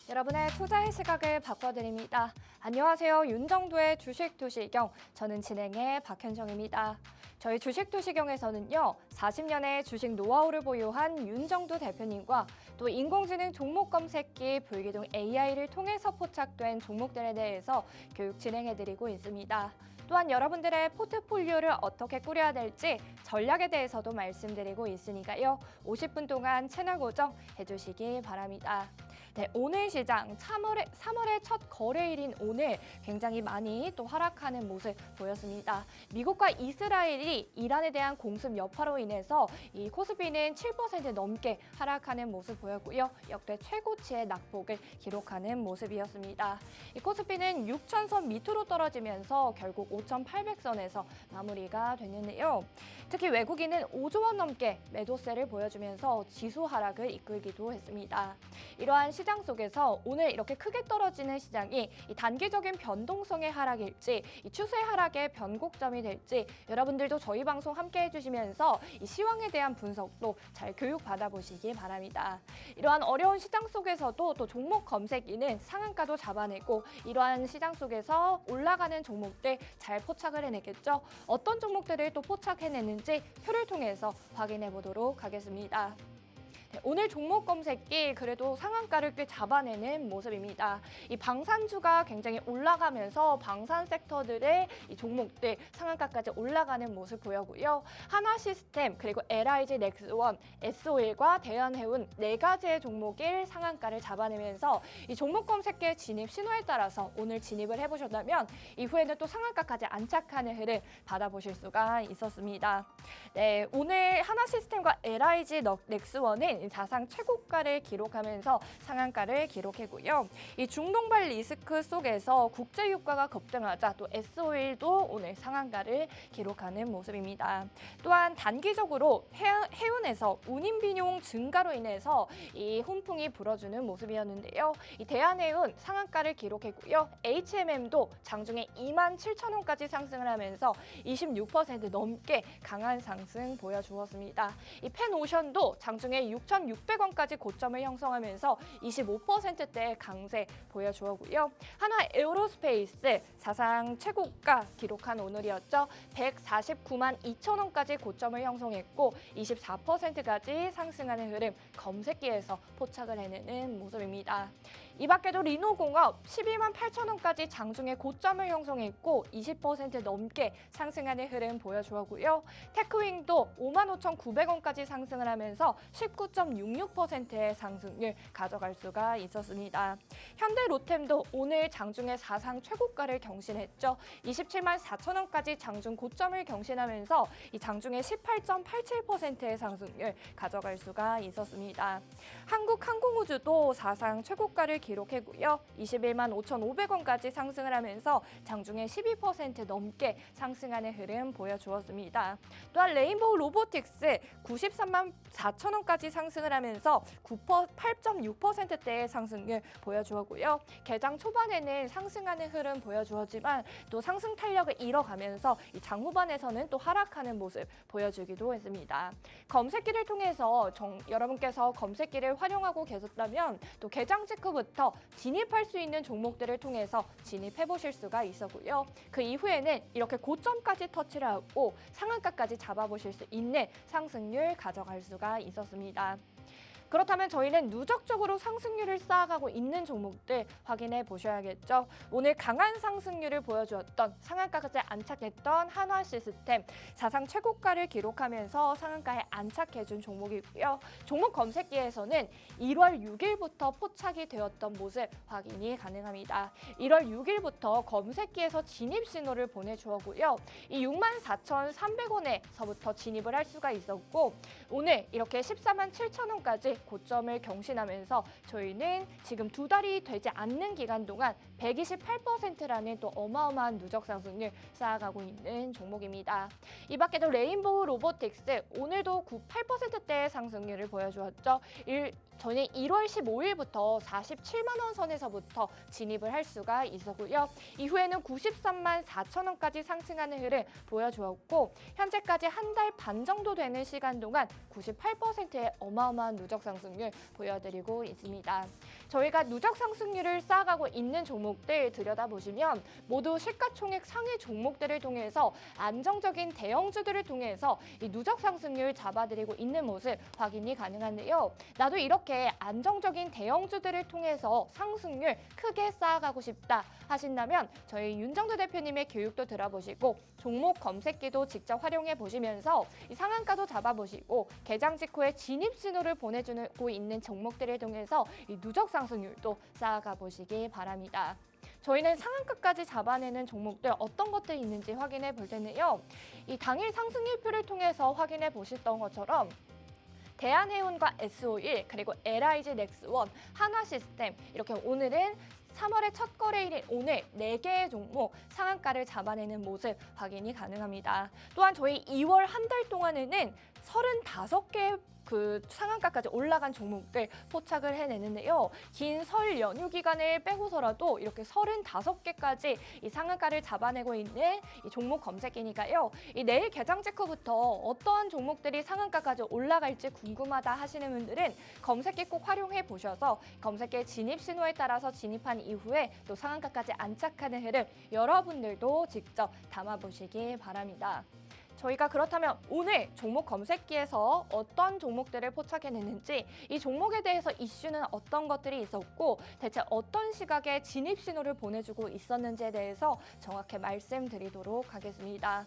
여러분의 투자의 시각을 바꿔드립니다. 안녕하세요. 윤정도의 주식투시경. 저는 진행의 박현정입니다. 저희 주식투시경에서는요. 40년의 주식 노하우를 보유한 윤정도 대표님과 또 인공지능 종목 검색기 불기둥 AI를 통해서 포착된 종목들에 대해서 교육 진행해드리고 있습니다. 또한 여러분들의 포트폴리오를 어떻게 꾸려야 될지 전략에 대해서도 말씀드리고 있으니까요. 50분 동안 채널 고정 해주시기 바랍니다. 네, 오늘 시장 3월의 첫 거래일인 오늘 굉장히 많이 또 하락하는 모습 보였습니다. 미국과 이스라엘이 이란에 대한 공습 여파로 인해서 이 코스피는 7% 넘게 하락하는 모습 보였고요. 역대 최고치의 낙폭을 기록하는 모습이었습니다. 이 코스피는 6,000선 밑으로 떨어지면서 결국 5,800선에서 마무리가 됐는데요. 특히 외국인은 5조 원 넘게 매도세를 보여주면서 지수 하락을 이끌기도 했습니다. 이러한 시장 속에서 오늘 이렇게 크게 떨어지는 시장이 이 단기적인 변동성의 하락일지 이 추세 하락의 변곡점이 될지 여러분들도 저희 방송 함께 해주시면서 이 시황에 대한 분석도 잘 교육받아 보시기 바랍니다. 이러한 어려운 시장 속에서도 또 종목 검색기는 상한가도 잡아내고 이러한 시장 속에서 올라가는 종목들 잘 포착을 해내겠죠. 어떤 종목들을 또 포착해내는지 표를 통해서 확인해 보도록 하겠습니다. 오늘 종목 검색기 그래도 상한가를 꽤 잡아내는 모습입니다. 이 방산주가 굉장히 올라가면서 방산 섹터들의 이 종목들 상한가까지 올라가는 모습 보였고요. 하나시스템 그리고 LIG 넥스원, S-오일과 대한해운 네 가지의 종목일 상한가를 잡아내면서 이 종목 검색기의 진입 신호에 따라서 오늘 진입을 해보셨다면 이후에는 또 상한가까지 안착하는 흐름 받아보실 수가 있었습니다. 네, 오늘 하나시스템과 LIG 넥스원은 사상 최고가를 기록하면서 상한가를 기록했고요. 이 중동발 리스크 속에서 국제 유가가 급등하자 또 S-오일도 오늘 상한가를 기록하는 모습입니다. 또한 단기적으로 해운에서 운임 비용 증가로 인해서 이 훈풍이 불어주는 모습이었는데요. 이 대한해운 상한가를 기록했고요. HMM도 장중에 27,000원까지 상승을 하면서 26% 넘게 강한 상승 보여주었습니다. 이 펜오션도 장중에 6,600원까지 고점을 형성하면서 25%대 강세 보여주었고요. 하나 에어로스페이스 사상 최고가 기록한 오늘이었죠. 149만 2천원까지 고점을 형성했고 24%까지 상승하는 흐름 검색기에서 포착을 해내는 모습입니다. 이 밖에도 리노공업 12만 8천원까지 장중에 고점을 형성했고 20% 넘게 상승하는 흐름 보여주었고요. 테크윙도 55,900원까지 상승을 하면서 19.66%의 상승률 가져갈 수가 있었습니다. 현대로템도 오늘 장중에 사상 최고가를 경신했죠. 27만 4천원까지 장중 고점을 경신하면서 이 장중에 18.87%의 상승률 가져갈 수가 있었습니다. 한국항공우주도 사상 최고가를 기록했고요. 21만 5,500원까지 상승을 하면서 장중에 12% 넘게 상승하는 흐름 보여주었습니다. 또한 레인보우 로보틱스 93만 4천원까지 상승을 하면서 8.6%대의 상승률 보여주었고요. 개장 초반에는 상승하는 흐름 보여주었지만 또 상승 탄력을 잃어가면서 이 장 후반에서는 또 하락하는 모습 보여주기도 했습니다. 검색기를 통해서 여러분께서 검색기를 활용하고 계셨다면 또 개장 직후부터 진입할 수 있는 종목들을 통해서 진입해 보실 수가 있었고요. 그 이후에는 이렇게 고점까지 터치를 하고 상한가까지 잡아보실 수 있는 상승률 가져갈 수가 있었습니다. 그렇다면 저희는 누적적으로 상승률을 쌓아가고 있는 종목들 확인해 보셔야겠죠. 오늘 강한 상승률을 보여주었던 상한가까지 안착했던 한화시스템 사상 최고가를 기록하면서 상한가에 안착해준 종목이고요. 종목 검색기에서는 1월 6일부터 포착이 되었던 모습 확인이 가능합니다. 1월 6일부터 검색기에서 진입 신호를 보내주었고요. 이 64,300원에서부터 진입을 할 수가 있었고 오늘 이렇게 14만 7천원까지 고점을 경신하면서 저희는 지금 두 달이 되지 않는 기간 동안 128%라는 또 어마어마한 누적 상승률 쌓아가고 있는 종목입니다. 이 밖에도 레인보우 로보틱스 오늘도 8%대의 상승률을 보여주었죠. 저는 1월 15일부터 47만 원 선에서부터 진입을 할 수가 있었고요. 이후에는 93만 4천 원까지 상승하는 흐름 보여주었고 현재까지 한 달 반 정도 되는 시간 동안 98%의 어마어마한 누적 상승률 보여드리고 있습니다. 저희가 누적 상승률을 쌓아가고 있는 종목들 들여다보시면 모두 시가총액 상위 종목들을 통해서 안정적인 대형주들을 통해서 이 누적 상승률 잡아드리고 있는 모습 확인이 가능한데요. 나도 이렇게 안정적인 대형주들을 통해서 상승률 크게 쌓아가고 싶다 하신다면 저희 윤정도 대표님의 교육도 들어보시고 종목 검색기도 직접 활용해 보시면서 이 상한가도 잡아보시고 개장 직후에 진입 신호를 보내주고 있는 종목들을 통해서 이 누적 상승률도 쌓아가 보시기 바랍니다. 저희는 상한가까지 잡아내는 종목들 어떤 것들이 있는지 확인해 볼 텐데요. 이 당일 상승률표를 통해서 확인해 보셨던 것처럼 대한해운과 S51 그리고 LIG 넥스원, 한화시스템 이렇게 오늘은 3월의 첫 거래일인 오늘 4개의 종목 상한가를 잡아내는 모습 확인이 가능합니다. 또한 저희 2월 한 달 동안에는 35개 그 상한가까지 올라간 종목들 포착을 해내는데요. 긴 설 연휴 기간을 빼고서라도 이렇게 35개까지 이 상한가를 잡아내고 있는 이 종목 검색기니까요. 이 내일 개장 직후부터 어떠한 종목들이 상한가까지 올라갈지 궁금하다 하시는 분들은 검색기 꼭 활용해 보셔서 검색기 진입 신호에 따라서 진입한 이후에 또 상한가까지 안착하는 흐름 여러분들도 직접 담아보시기 바랍니다. 저희가 그렇다면 오늘 종목 검색기에서 어떤 종목들을 포착해냈는지 이 종목에 대해서 이슈는 어떤 것들이 있었고 대체 어떤 시각에 진입 신호를 보내주고 있었는지에 대해서 정확히 말씀드리도록 하겠습니다.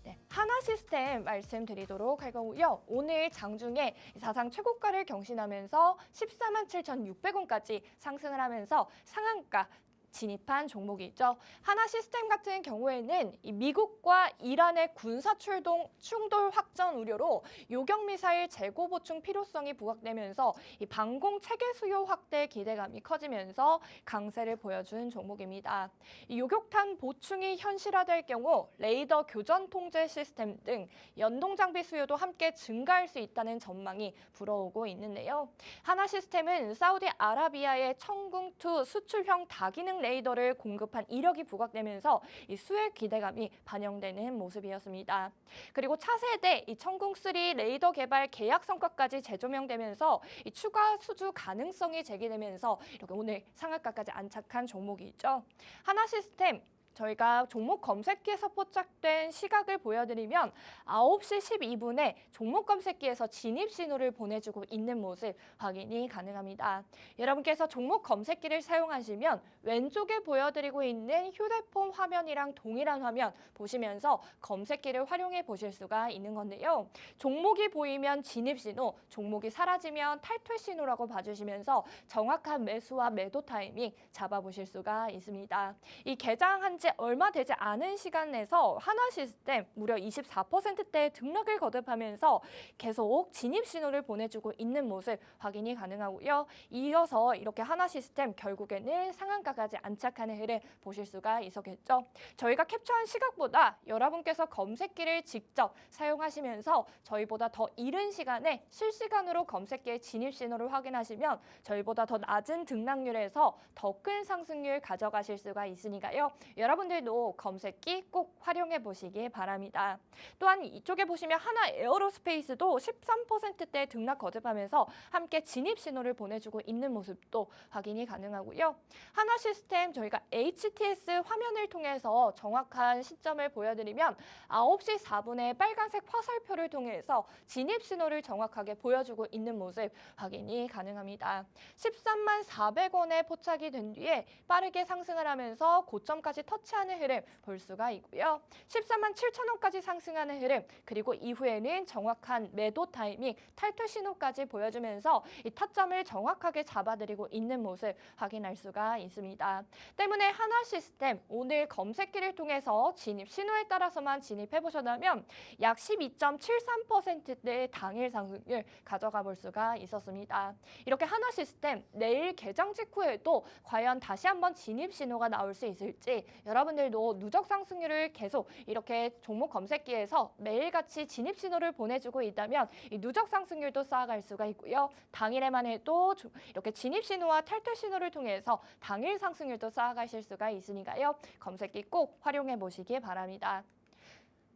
네, 한화시스템 말씀드리도록 할 거고요. 오늘 장중에 사상 최고가를 경신하면서 14만 7,600원까지 상승을 하면서 상한가 진입한 종목이죠. 하나시스템 같은 경우에는 이 미국과 이란의 군사 충돌 확전 우려로 요격 미사일 재고 보충 필요성이 부각되면서 이 방공 체계 수요 확대 기대감이 커지면서 강세를 보여준 종목입니다. 이 요격탄 보충이 현실화될 경우 레이더 교전 통제 시스템 등 연동 장비 수요도 함께 증가할 수 있다는 전망이 불어오고 있는데요. 하나시스템은 사우디아라비아의 청궁2 수출형 다기능 레이더를 공급한 이력이 부각되면서 이 수혜 기대감이 반영되는 모습이었습니다. 그리고 차세대 이 청궁3 레이더 개발 계약 성과까지 재조명되면서 이 추가 수주 가능성이 제기되면서 이렇게 오늘 상한가까지 안착한 종목이 있죠. 하나시스템 저희가 종목 검색기에서 포착된 시각을 보여드리면 9시 12분에 종목 검색기에서 진입 신호를 보내주고 있는 모습 확인이 가능합니다. 여러분께서 종목 검색기를 사용하시면 왼쪽에 보여드리고 있는 휴대폰 화면이랑 동일한 화면 보시면서 검색기를 활용해 보실 수가 있는 건데요. 종목이 보이면 진입 신호, 종목이 사라지면 탈퇴 신호라고 봐주시면서 정확한 매수와 매도 타이밍 잡아보실 수가 있습니다. 이 개장한 지 얼마 되지 않은 시간 내에서 한화시스템 무려 24%대의 등락을 거듭하면서 계속 진입 신호를 보내주고 있는 모습 확인이 가능하고요. 이어서 이렇게 한화시스템 결국에는 상한가까지 안착하는 흐름 보실 수가 있었겠죠. 저희가 캡처한 시각보다 여러분께서 검색기를 직접 사용하시면서 저희보다 더 이른 시간에 실시간으로 검색기의 진입 신호를 확인하시면 저희보다 더 낮은 등락률에서 더 큰 상승률 가져가실 수가 있으니까요. 여러분들도 검색기 꼭 활용해 보시기 바랍니다. 또한 이쪽에 보시면 하나 에어로스페이스도 13%대 등락 거듭하면서 함께 진입 신호를 보내주고 있는 모습도 확인이 가능하고요. 하나시스템 저희가 HTS 화면을 통해서 정확한 시점을 보여드리면 9시 4분에 빨간색 화살표를 통해서 진입 신호를 정확하게 보여주고 있는 모습 확인이 가능합니다. 13만 400원에 포착이 된 뒤에 빠르게 상승을 하면서 고점까지 터치하는 흐름 볼 수가 있고요. 14만 7천 원까지 상승하는 흐름 그리고 이후에는 정확한 매도 타이밍, 탈퇴 신호까지 보여주면서 이 타점을 정확하게 잡아드리고 있는 모습 확인할 수가 있습니다. 때문에 하나시스템 오늘 검색기를 통해서 진입 신호에 따라서만 진입해 보셨다면 약 12.73%의 당일 상승률 가져가 볼 수가 있었습니다. 이렇게 하나시스템 내일 개장 직후에도 과연 다시 한번 진입 신호가 나올 수 있을지 여러분들도 누적 상승률을 계속 이렇게 종목 검색기에서 매일같이 진입 신호를 보내주고 있다면 이 누적 상승률도 쌓아갈 수가 있고요. 당일에만 해도 이렇게 진입 신호와 탈퇴 신호를 통해서 당일 상승률도 쌓아가실 수가 있으니까요. 검색기 꼭 활용해 보시기 바랍니다.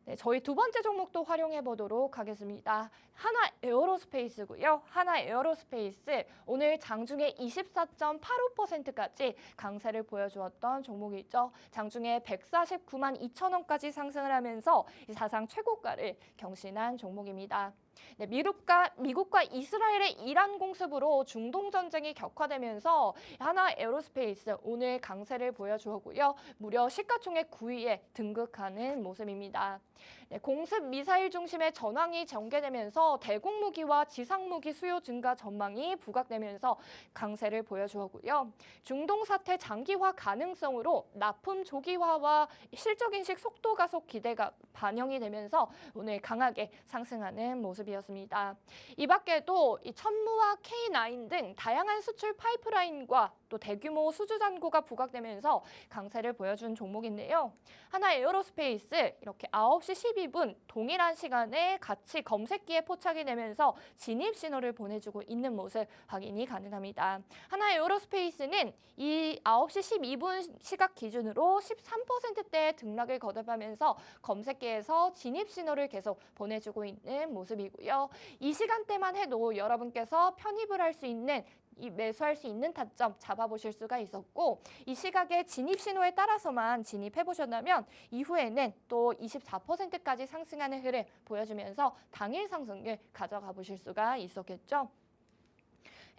네, 저희 두 번째 종목도 활용해 보도록 하겠습니다. 하나 에어로스페이스고요. 하나 에어로스페이스 오늘 장중에 24.85%까지 강세를 보여주었던 종목이죠. 장중에 149만 2천 원까지 상승을 하면서 사상 최고가를 경신한 종목입니다. 네, 미국과 이스라엘의 이란 공습으로 중동 전쟁이 격화되면서 하나 에어로스페이스 오늘 강세를 보여주었고요. 무려 시가총액 9위에 등극하는 모습입니다. 네, 공습 미사일 중심의 전황이 전개되면서 대공 무기와 지상 무기 수요 증가 전망이 부각되면서 강세를 보여주었고요. 중동 사태 장기화 가능성으로 납품 조기화와 실적 인식 속도 가속 기대가 반영이 되면서 오늘 강하게 상승하는 모습이었습니다. 이 밖에도 이 천무와 K9 등 다양한 수출 파이프라인과 또 대규모 수주 잔고가 부각되면서 강세를 보여준 종목인데요. 하나 에어로스페이스 이렇게 9시 12분 동일한 시간에 같이 검색기에 포착이 되면서 진입 신호를 보내주고 있는 모습 확인이 가능합니다. 하나 에어로스페이스는 이 9시 12분 시각 기준으로 13%대의 등락을 거듭하면서 검색기에서 진입 신호를 계속 보내주고 있는 모습이고요. 이 시간대만 해도 여러분께서 편입을 할 수 있는 매수할 수 있는 타점 잡아보실 수가 있었고 이 시각의 진입 신호에 따라서만 진입해 보셨다면 이후에는 또 24%까지 상승하는 흐름 보여주면서 당일 상승을 가져가 보실 수가 있었겠죠.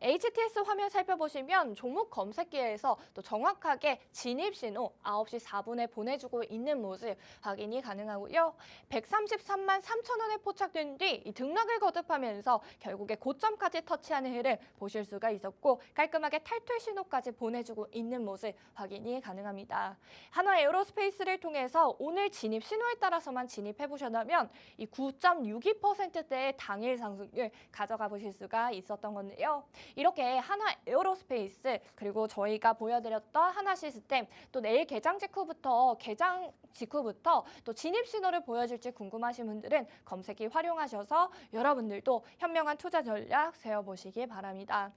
HTS 화면 살펴보시면 종목 검색기에서 또 정확하게 진입 신호 9시 4분에 보내주고 있는 모습 확인이 가능하고요. 133만 3천 원에 포착된 뒤 이 등락을 거듭하면서 결국에 고점까지 터치하는 흐름 보실 수가 있었고 깔끔하게 탈퇴 신호까지 보내주고 있는 모습 확인이 가능합니다. 하나 에어로스페이스를 통해서 오늘 진입 신호에 따라서만 진입해 보셨다면 이 9.62%대의 당일 상승률 가져가 보실 수가 있었던 건데요. 이렇게 하나 에어로스페이스 그리고 저희가 보여드렸던 하나 시스템 또 내일 개장 직후부터 또 진입 신호를 보여줄지 궁금하신 분들은 검색기 활용하셔서 여러분들도 현명한 투자 전략 세워보시기 바랍니다.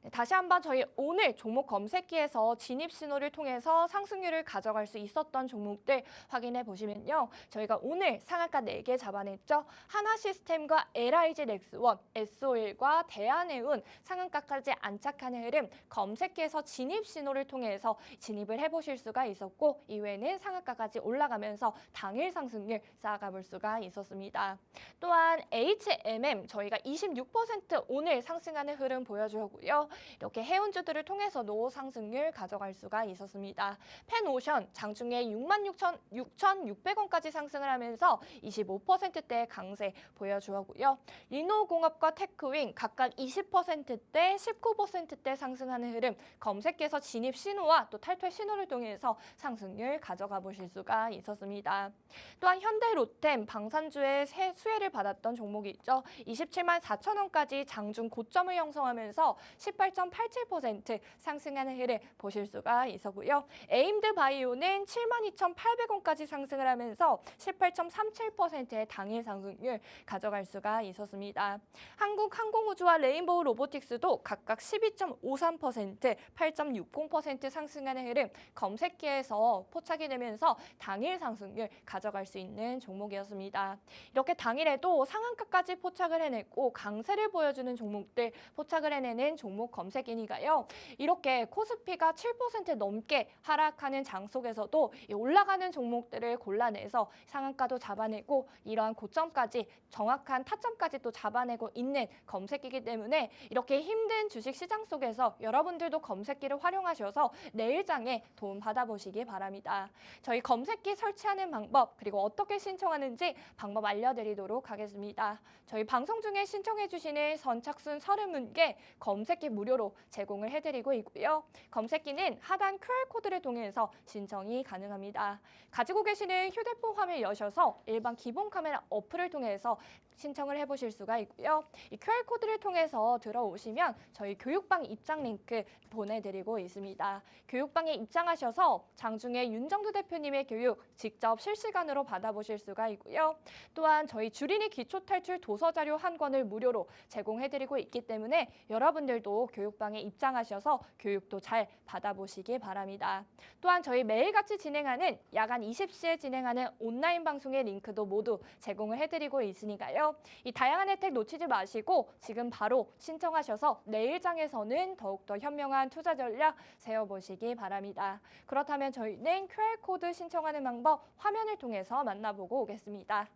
네, 다시 한번 저희 오늘 종목 검색기에서 진입 신호를 통해서 상승률을 가져갈 수 있었던 종목들 확인해 보시면요. 저희가 오늘 상한가 4개 잡아냈죠. 하나시스템과 LIG 넥스원, S-오일과 대한해운 상한가까지 안착하는 흐름 검색기에서 진입 신호를 통해서 진입을 해보실 수가 있었고 이후에는 상한가까지 올라가면서 당일 상승률 쌓아가 볼 수가 있었습니다. 또한 HMM 저희가 26% 오늘 상승하는 흐름 보여주었고요. 이렇게 해운주들을 통해서도 상승률 가져갈 수가 있었습니다. 펜오션 장중에 66,600원까지 상승을 하면서 25%대 강세 보여주었고요. 리노공업과 테크윙 각각 20%대, 19%대 상승하는 흐름 검색기에서 진입 신호와 또 탈퇴 신호를 통해서 상승률 가져가 보실 수가 있었습니다. 또한 현대로템 방산주의 수혜를 받았던 종목이 있죠. 27만 4천 원까지 장중 고점을 형성하면서 18.87% 상승하는 흐름 보실 수가 있었고요. 에임드 바이오는 72,800원까지 상승을 하면서 18.37%의 당일 상승률 가져갈 수가 있었습니다. 한국항공우주와 레인보우 로보틱스도 각각 12.53%, 8.60% 상승하는 흐름 검색기에서 포착이 되면서 당일 상승률 가져갈 수 있는 종목이었습니다. 이렇게 당일에도 상한가까지 포착을 해냈고 강세를 보여주는 종목들 포착을 해내는 종목 검색이니까요. 이렇게 코스피가 7% 넘게 하락하는 장 속에서도 올라가는 종목들을 골라내서 상한가도 잡아내고 이러한 고점까지 정확한 타점까지 또 잡아내고 있는 검색기이기 때문에 이렇게 힘든 주식시장 속에서 여러분들도 검색기를 활용하셔서 내일장에 도움 받아보시기 바랍니다. 저희 검색기 설치하는 방법 그리고 어떻게 신청하는지 방법 알려드리도록 하겠습니다. 저희 방송 중에 신청해 주시는 선착순 30분께 검색기 무료로 제공을 해드리고 있고요. 검색기는 하단 QR코드를 통해서 신청이 가능합니다. 가지고 계시는 휴대폰 화면 여셔서 일반 기본 카메라 어플을 통해서 신청을 해보실 수가 있고요. 이 QR코드를 통해서 들어오시면 저희 교육방 입장 링크 보내드리고 있습니다. 교육방에 입장하셔서 장중에 윤정두 대표님의 교육 직접 실시간으로 받아보실 수가 있고요. 또한 저희 주린이 기초탈출 도서자료 한 권을 무료로 제공해드리고 있기 때문에 여러분들도 교육방에 입장하셔서 교육도 잘 받아보시기 바랍니다. 또한 저희 매일같이 진행하는 야간 20시에 진행하는 온라인 방송의 링크도 모두 제공을 해드리고 있으니까요. 이 다양한 혜택 놓치지 마시고 지금 바로 신청하셔서 내일장에서는 더욱더 현명한 투자 전략 세워보시기 바랍니다. 그렇다면 저희는 QR코드 신청하는 방법 화면을 통해서 만나보고 오겠습니다.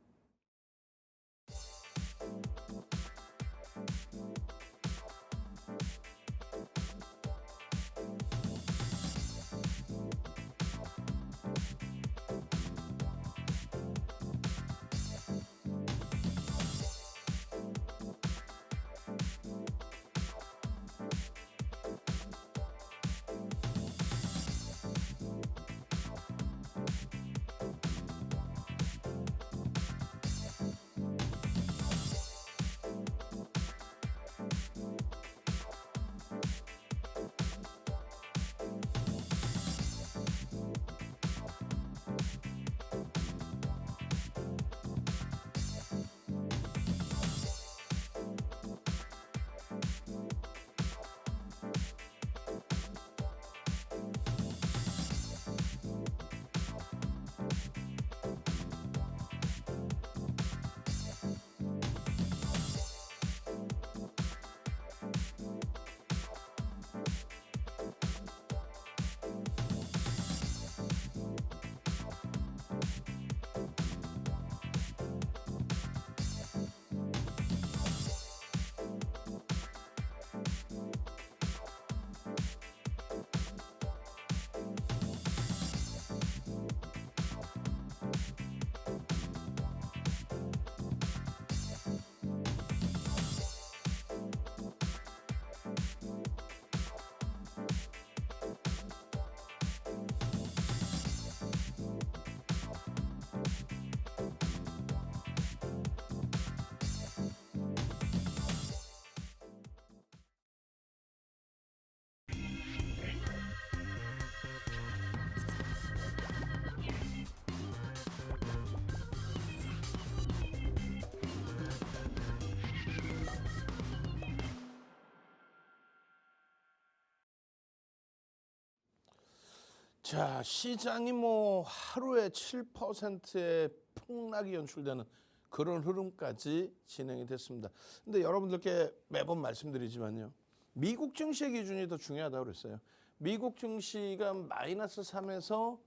자, 시장이 뭐 하루에 7%의 폭락이 연출되는 그런 흐름까지 진행이 됐습니다. 근데 여러분들께 매번 말씀드리지만요. 미국 증시의 기준이 더 중요하다고 그랬어요. 미국 증시가 마이너스 3에서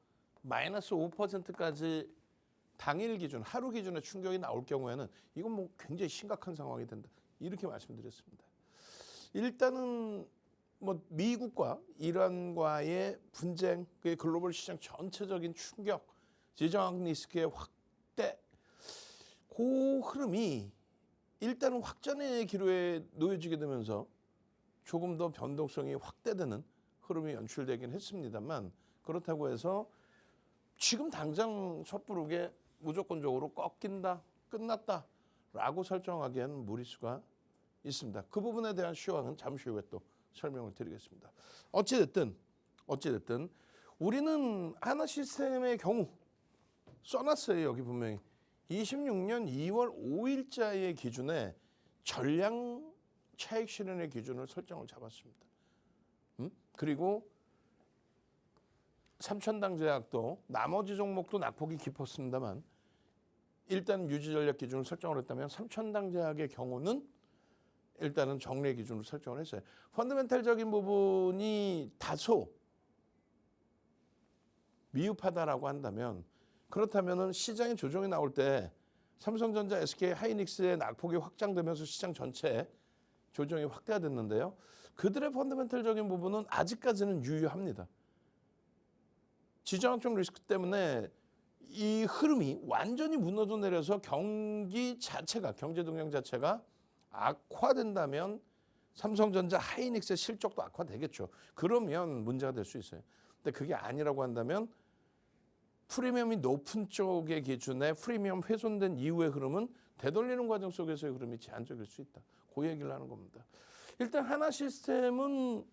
마이너스 5%까지 당일 기준, 하루 기준의 충격이 나올 경우에는 이건 뭐 굉장히 심각한 상황이 된다. 이렇게 말씀드렸습니다. 일단은 뭐 미국과 이란과의 분쟁, 그 글로벌 시장 전체적인 충격, 지정 리스크의 확대, 그 흐름이 일단은 확전의 기로에 놓여지게 되면서 조금 더 변동성이 확대되는 흐름이 연출되긴 했습니다만, 그렇다고 해서 지금 당장 섣부르게 무조건적으로 꺾인다, 끝났다라고 설정하기에는 무리수가 있습니다. 그 부분에 대한 시황은 잠시 후에 또 설명을 드리겠습니다. 어찌됐든 우리는 하나시스템의 경우 써놨어요. 여기 분명히 26년 2월 5일자의 기준에 전량 차익 실현의 기준을 설정을 잡았습니다. 그리고 삼천당 제약도 나머지 종목도 낙폭이 깊었습니다만 일단 유지 전략 기준을 설정을 했다면 삼천당 제약의 경우는 일단은 정례 기준으로 설정을 했어요. 펀더멘탈적인 부분이 다소 미흡하다라고 한다면, 그렇다면은 시장의 조정이 나올 때 삼성전자, SK 하이닉스의 낙폭이 확장되면서 시장 전체에 조정이 확대가 됐는데요. 그들의 펀더멘탈적인 부분은 아직까지는 유효합니다. 지정학적 리스크 때문에 이 흐름이 완전히 무너져 내려서 경기 자체가, 경제 동향 자체가 악화된다면 삼성전자, 하이닉스의 실적도 악화되겠죠. 그러면 문제가 될 수 있어요. 근데 그게 아니라고 한다면 프리미엄이 높은 쪽의 기준에 프리미엄 훼손된 이후의 흐름은 되돌리는 과정 속에서의 흐름이 제한적일 수 있다. 그 얘기를 하는 겁니다. 일단 하나 시스템은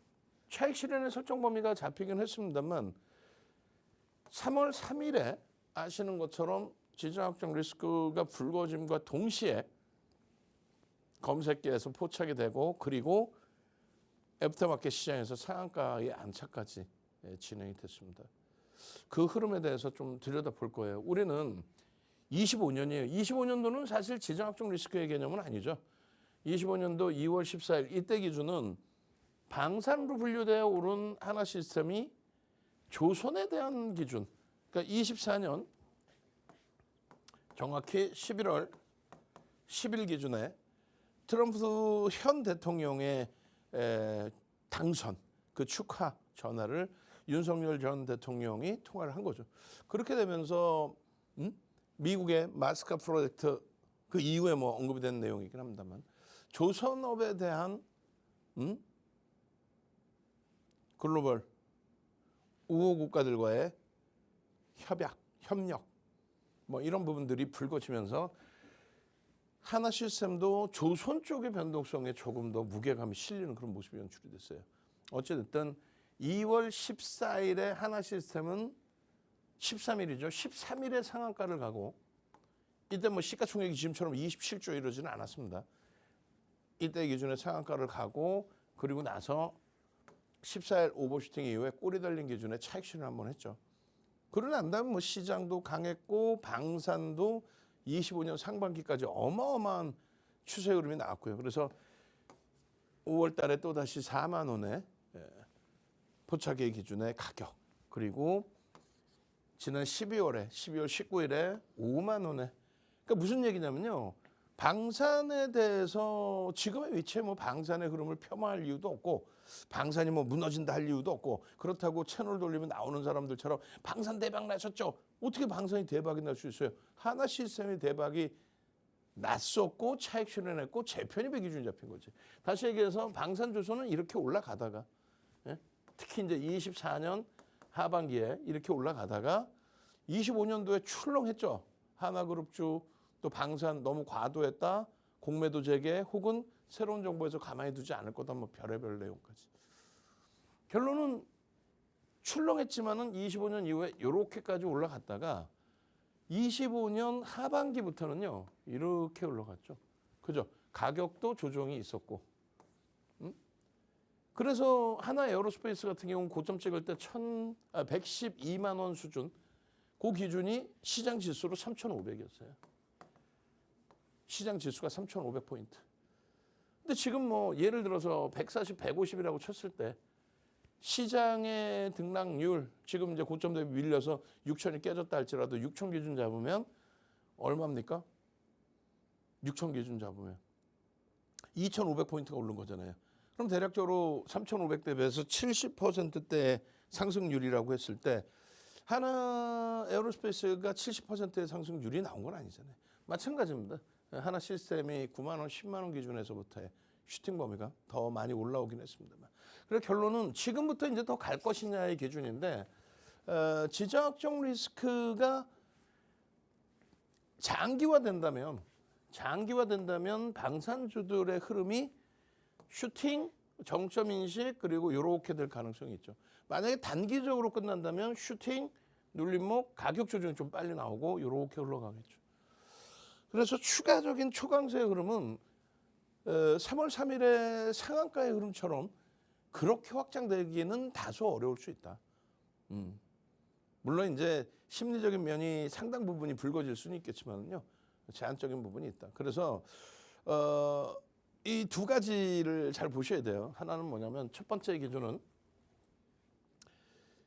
차익 실현의 설정 범위가 잡히긴 했습니다만 3월 3일에 아시는 것처럼 지정학적 리스크가 불거짐과 동시에 검색계에서 포착이 되고 그리고 애프터마켓 시장에서 상한가의 안착까지 진행이 됐습니다. 그 흐름에 대해서 좀 들여다볼 거예요. 우리는 25년이에요. 25년도는 사실 지정학적 리스크의 개념은 아니죠. 25년도 2월 14일 이때 기준은 방산으로 분류되어 오른 하나 시스템이 조선에 대한 기준. 그러니까 24년 정확히 11월 10일 기준에 트럼프 현 대통령의 당선 그 축하 전화를 윤석열 전 대통령이 통화를 한 거죠. 그렇게 되면서 미국의 마스카 프로젝트 그 이후에 뭐 언급이 된 내용이긴 합니다만 조선업에 대한 글로벌 우호 국가들과의 협력 뭐 이런 부분들이 불거지면서 하나 시스템도 조선 쪽의 변동성에 조금 더 무게감이 실리는 그런 모습이 연출이 됐어요. 어찌됐든 2월 14일에 하나 시스템은 13일이죠. 13일에 상한가를 가고 이때 뭐 시가총액이 지금처럼 27조 이러지는 않았습니다. 이때 기준에 상한가를 가고 그리고 나서 14일 오버슈팅 이후에 꼬리 달린 기준에 차익 실현 한번 했죠. 그러고 난 다음에 뭐 시장도 강했고 방산도 25년 상반기까지 어마어마한 추세 흐름이 나왔고요. 그래서 5월 달에 또다시 4만 원에 포착의 기준의 가격 그리고 지난 12월 19일에 5만 원에 그러니까 무슨 얘기냐면요. 방산에 대해서 지금의 위치에 뭐 방산의 흐름을 폄하할 이유도 없고 방산이 뭐 무너진다 할 이유도 없고 그렇다고 채널 돌리면 나오는 사람들처럼 방산 대박 나셨죠? 어떻게 방산이 대박이 날 수 있어요? 하나 시스템이 대박이 났었고 차익 실현했고 재편입의 기준이 잡힌 거지. 다시 얘기해서 방산조선은 이렇게 올라가다가 특히 이제 24년 하반기에 이렇게 올라가다가 25년도에 출렁했죠. 하나그룹주 또 방산 너무 과도했다. 공매도 재개 혹은 새로운 정부에서 가만히 두지 않을 거다. 뭐 별의별 내용까지. 결론은 출렁했지만은 25년 이후에 이렇게까지 올라갔다가 25년 하반기부터는요. 이렇게 올라갔죠. 그죠? 가격도 조정이 있었고. 그래서 하나 에어로스페이스 같은 경우는 고점 찍을 때 112만 원 수준. 그 기준이 시장 지수로 3,500이었어요. 시장 지수가 3,500포인트. 근데 지금 뭐 예를 들어서 140, 150이라고 쳤을 때 시장의 등락률 지금 이제 고점 대비 밀려서 6천이 깨졌다 할지라도 6천 기준 잡으면 얼마입니까? 6천 기준 잡으면 2,500포인트가 오른 거잖아요. 그럼 대략적으로 3,500 대비해서 70%대 상승률이라고 했을 때 하나 에어로스페이스가 70%의 상승률이 나온 건 아니잖아요. 마찬가지입니다. 하나 시스템이 9만 원, 10만 원 기준에서부터의 슈팅 범위가 더 많이 올라오긴 했습니다만. 그래서 결론은 지금부터 이제 더 갈 것이냐의 기준인데 지정학적 리스크가 장기화된다면 방산주들의 흐름이 슈팅, 정점 인식 그리고 이렇게 될 가능성이 있죠. 만약에 단기적으로 끝난다면 슈팅, 눌림목, 가격 조정이 좀 빨리 나오고 이렇게 흘러가겠죠. 그래서 추가적인 초강세의 흐름은 3월 3일의 상한가의 흐름처럼 그렇게 확장되기는 다소 어려울 수 있다. 물론 이제 심리적인 면이 상당 부분이 불거질 수는 있겠지만요. 제한적인 부분이 있다. 그래서 이 두 가지를 잘 보셔야 돼요. 하나는 뭐냐면 첫 번째 기준은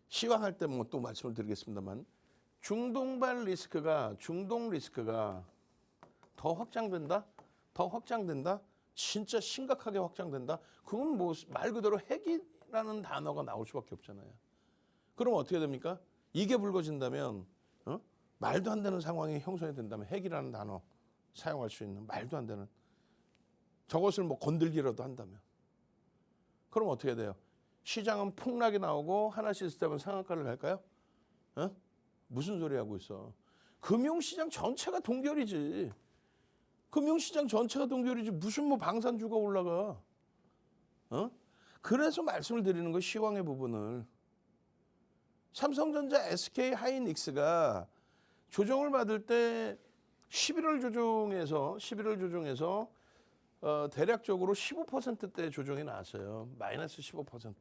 시황할 때 뭐 또 말씀을 드리겠습니다만 중동 리스크가 더 확장된다? 진짜 심각하게 확장된다? 그건 뭐 말 그대로 핵이라는 단어가 나올 수밖에 없잖아요. 그럼 어떻게 됩니까? 이게 불거진다면 말도 안 되는 상황이 형성이 된다면 핵이라는 단어 사용할 수 있는 말도 안 되는 저것을 뭐 건들기라도 한다면 그럼 어떻게 돼요? 시장은 폭락이 나오고 하나 시스템은 상한가를 갈까요? 무슨 소리 하고 있어? 금융시장 전체가 동결이지. 금융시장 전체가 동결이지 무슨 뭐 방산주가 올라가. 그래서 말씀을 드리는 거 시황의 부분을. 삼성전자, SK 하이닉스가 조정을 받을 때 11월 조정에서 대략적으로 15%대 조정이 나왔어요. 마이너스 15%.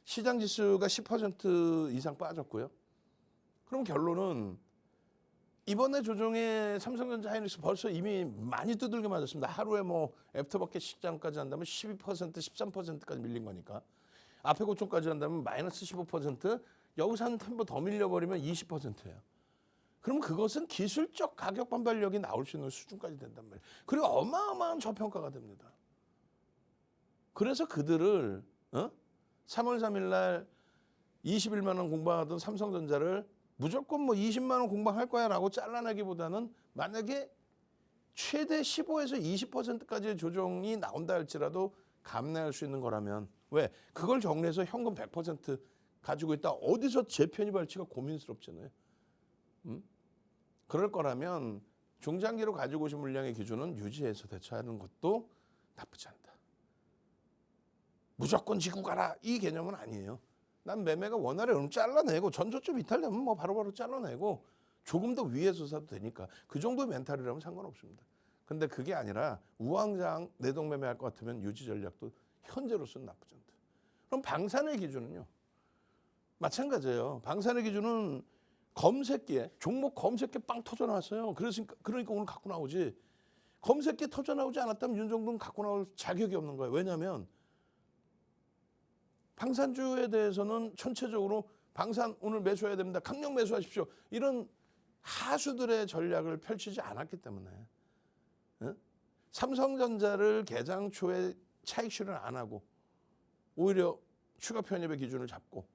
시장 지수가 10% 이상 빠졌고요. 그럼 결론은 이번에 조정에 삼성전자 하이닉스 벌써 이미 많이 두들겨 맞았습니다. 하루에 뭐 애프터마켓 시장까지 한다면 12%, 13%까지 밀린 거니까. 앞에 고점까지 한다면 마이너스 15%, 여기서 한 템포 더 밀려버리면 20%예요. 그럼 그것은 기술적 가격 반발력이 나올 수 있는 수준까지 된단 말이에요. 그리고 어마어마한 저평가가 됩니다. 그래서 그들을 3월 3일 날 21만 원 공방하던 삼성전자를 무조건 뭐 20만 원 공방할 거야라고 잘라내기보다는 만약에 최대 15에서 20%까지의 조정이 나온다 할지라도 감내할 수 있는 거라면 왜? 그걸 정리해서 현금 100% 가지고 있다. 어디서 재편입할지가 고민스럽잖아요. 그럴 거라면 중장기로 가지고 오신 물량의 기준은 유지해서 대처하는 것도 나쁘지 않다. 무조건 지고 가라 이 개념은 아니에요. 난 매매가 원활해 그럼 잘라내고 전저점 이탈되면 뭐 바로바로 잘라내고 조금 더 위에서 사도 되니까 그 정도 멘탈이라면 상관없습니다. 근데 그게 아니라 우왕좌왕 내동 매매할 것 같으면 유지 전략도 현재로서는 나쁘지 않다. 그럼 방산의 기준은요. 마찬가지예요. 방산의 기준은 검색기에 종목 검색기에 빵 터져 나왔어요. 그러니까 오늘 갖고 나오지. 검색기에 터져 나오지 않았다면 윤정도는 갖고 나올 자격이 없는 거예요. 왜냐하면 방산주에 대해서는 전체적으로 방산 오늘 매수해야 됩니다. 강력 매수하십시오. 이런 하수들의 전략을 펼치지 않았기 때문에 삼성전자를 개장 초에 차익 실현 안 하고 오히려 추가 편입의 기준을 잡고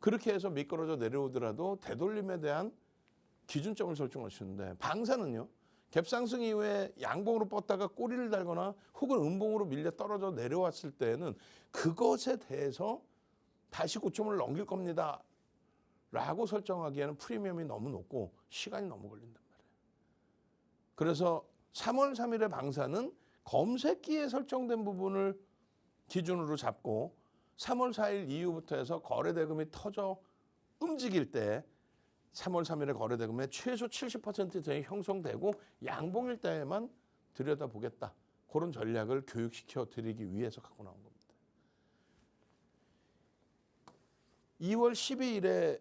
그렇게 해서 미끄러져 내려오더라도 되돌림에 대한 기준점을 설정할 수 있는데 방산은요. 갭상승 이후에 양봉으로 뻗다가 꼬리를 달거나 혹은 음봉으로 밀려 떨어져 내려왔을 때에는 그것에 대해서 다시 고점을 넘길 겁니다. 라고 설정하기에는 프리미엄이 너무 높고 시간이 너무 걸린단 말이에요. 그래서 3월 3일의 방산은 검색기에 설정된 부분을 기준으로 잡고 3월 4일 이후부터 해서 거래대금이 터져 움직일 때 3월 3일에 거래대금의 최소 70% 이상이 형성되고 양봉일 때에만 들여다보겠다. 그런 전략을 교육시켜 드리기 위해서 갖고 나온 겁니다. 2월 12일에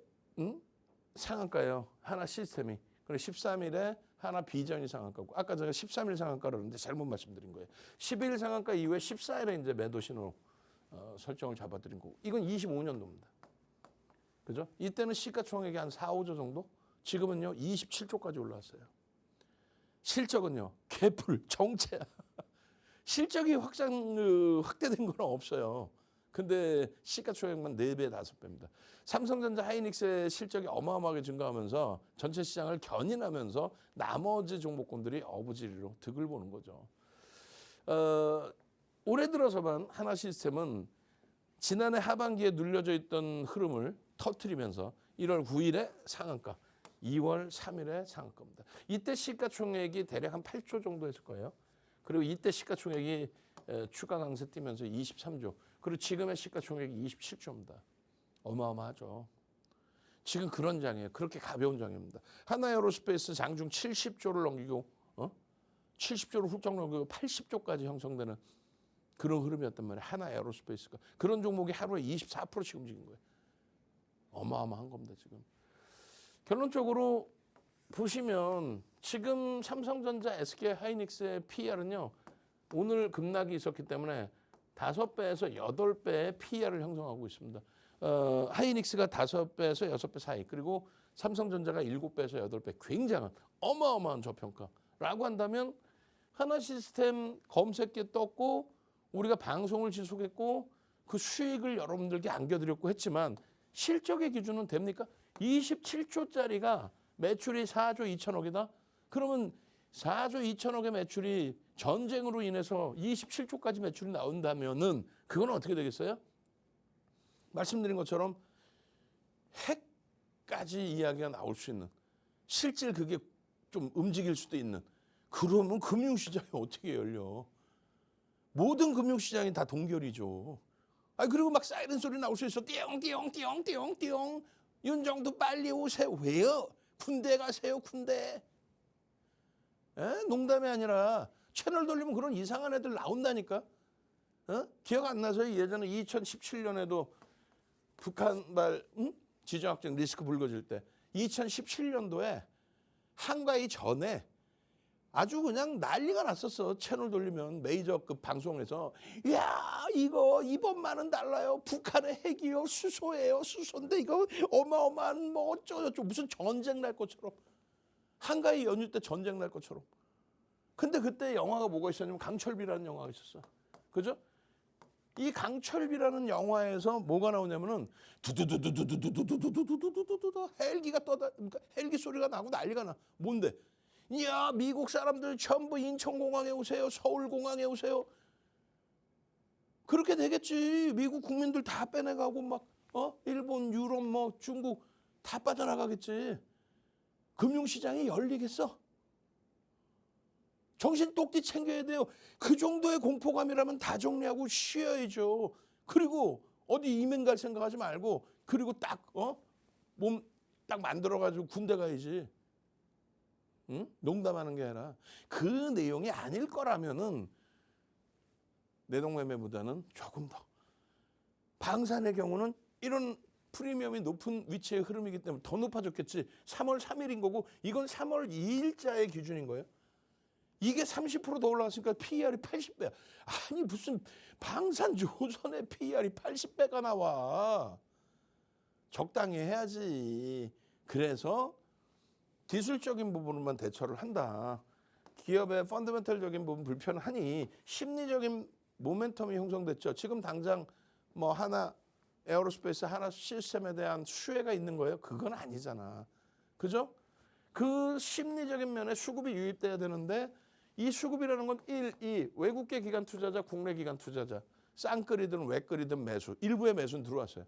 상한가요. 하나 시스템이. 그리고 13일에 하나 비전이 상한가고 아까 제가 13일 상한가를 했는데 잘못 말씀드린 거예요. 12일 상한가 이후에 14일에 이제 매도 신호 설정을 잡아드린 거고 이건 25년도입니다. 그죠? 이때는 시가총액이 한 4, 5조 정도? 지금은요 27조까지 올라왔어요. 실적은요 개풀, 정체야. 실적이 확대된 건 없어요. 근데 시가총액만 4배, 5배입니다. 삼성전자 하이닉스의 실적이 어마어마하게 증가하면서 전체 시장을 견인하면서 나머지 종목군들이 어부지리로 득을 보는 거죠. 올해 들어서만 하나시스템은 지난해 하반기에 눌려져 있던 흐름을 터뜨리면서 1월 9일에 상한가, 2월 3일에 상한가입니다. 이때 시가총액이 대략 한 8조 정도 했을 거예요. 그리고 이때 시가총액이 추가 강세 뛰면서 23조. 그리고 지금의 시가총액이 27조입니다. 어마어마하죠. 지금 그런 장이에요. 그렇게 가벼운 장입니다. 하나에어로스페이스 장중 70조를 넘기고 70조를 훌쩍 넘기고 80조까지 형성되는 그런 흐름이었단 말이에요. 하나에어로스페이스가. 그런 종목이 하루에 24%씩 움직인 거예요. 어마어마한 겁니다. 지금. 결론적으로 보시면 지금 삼성전자, SK 하이닉스의 PER은요. 오늘 급락이 있었기 때문에 5배에서 8배의 PER을 형성하고 있습니다. 하이닉스가 5배에서 6배 사이 그리고 삼성전자가 7배에서 8배 굉장한 어마어마한 저평가라고 한다면 하나시스템 검색기에 떴고 우리가 방송을 지속했고 그 수익을 여러분들께 안겨드렸고 했지만 실적의 기준은 됩니까? 27조짜리가 매출이 4조 2천억이다? 그러면 4조 2천억의 매출이 전쟁으로 인해서 27조까지 매출이 나온다면은 그건 어떻게 되겠어요? 말씀드린 것처럼 핵까지 이야기가 나올 수 있는 실질 그게 좀 움직일 수도 있는 그러면 금융시장이 어떻게 열려? 모든 금융시장이 다 동결이죠. 아 그리고 막 사이렌 소리 나올 수 있어. 띠용띠용띠용띠용띠용. 윤정도 빨리 오세요. 왜요? 군대 가세요. 군대. 에? 농담이 아니라 채널 돌리면 그런 이상한 애들 나온다니까. 기억 안 나서요? 예전에 2017년에도 북한발 지정학적 리스크 불거질 때 2017년도에 한가위 전에 아주 그냥 난리가 났었어. 채널 돌리면 메이저급 방송에서 야 이거 이번만은 달라요. 북한의 핵이요 수소예요. 수소인데 이거 어마어마한 뭐 어쩌고저쩌고 무슨 전쟁 날 것처럼 한가위 연휴 때 전쟁 날 것처럼. 근데 그때 영화가 뭐가 있었냐면 강철비라는 영화가 있었어. 그죠? 이 강철비라는 영화에서 뭐가 나오냐면은 두두두두두두두두두두두두두두 헬기가 떠다 그러니까 헬기 소리가 나고 난리가 나. 뭔데? 야 미국 사람들 전부 인천공항에 오세요. 서울공항에 오세요. 그렇게 되겠지. 미국 국민들 다 빼내가고 막 일본, 유럽, 뭐 중국 다 빠져나가겠지. 금융시장이 열리겠어? 정신 똑띠 챙겨야 돼요. 그 정도의 공포감이라면 다 정리하고 쉬어야죠. 그리고 어디 이민 갈 생각하지 말고 그리고 딱 몸 딱 만들어가지고 군대 가야지. 응? 농담하는 게 아니라 그 내용이 아닐 거라면은 내동매매보다는 조금 더 방산의 경우는 이런 프리미엄이 높은 위치의 흐름이기 때문에 더 높아졌겠지. 3월 3일인 거고 이건 3월 2일자의 기준인 거예요. 이게 30%더 올라갔으니까 PER이 80배야. 아니 무슨 방산조선의 PER이 80배가 나와. 적당히 해야지. 그래서 기술적인 부분만 대처를 한다. 기업의 펀더멘털적인 부분 불편하니 심리적인 모멘텀이 형성됐죠. 지금 당장 뭐 하나 에어로스페이스 하나 시스템에 대한 수혜가 있는 거예요. 그건 아니잖아. 그죠? 그 심리적인 면에 수급이 유입돼야 되는데 이 수급이라는 건 1, 2 외국계 기관 투자자, 국내 기관 투자자 쌍끌이든 외끌이든 매수. 일부의 매수는 들어왔어요.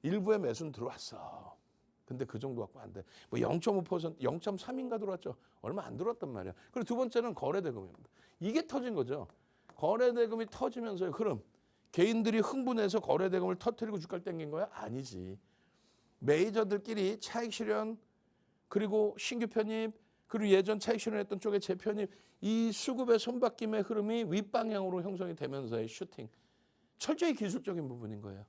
일부의 매수는 들어왔어. 근데 그 정도 갖고 안 돼. 뭐 0.5%, 0.3인가 들어왔죠. 얼마 안 들어왔단 말이야. 그리고 두 번째는 거래대금입니다. 이게 터진 거죠. 거래대금이 터지면서요. 그럼 개인들이 흥분해서 거래대금을 터뜨리고 주가를 땡긴 거야? 아니지. 메이저들끼리 차익 실현 그리고 신규 편입 그리고 예전 차익 실현했던 쪽의 재편입 이 수급의 손바뀜의 흐름이 윗방향으로 형성이 되면서의 슈팅. 철저히 기술적인 부분인 거예요.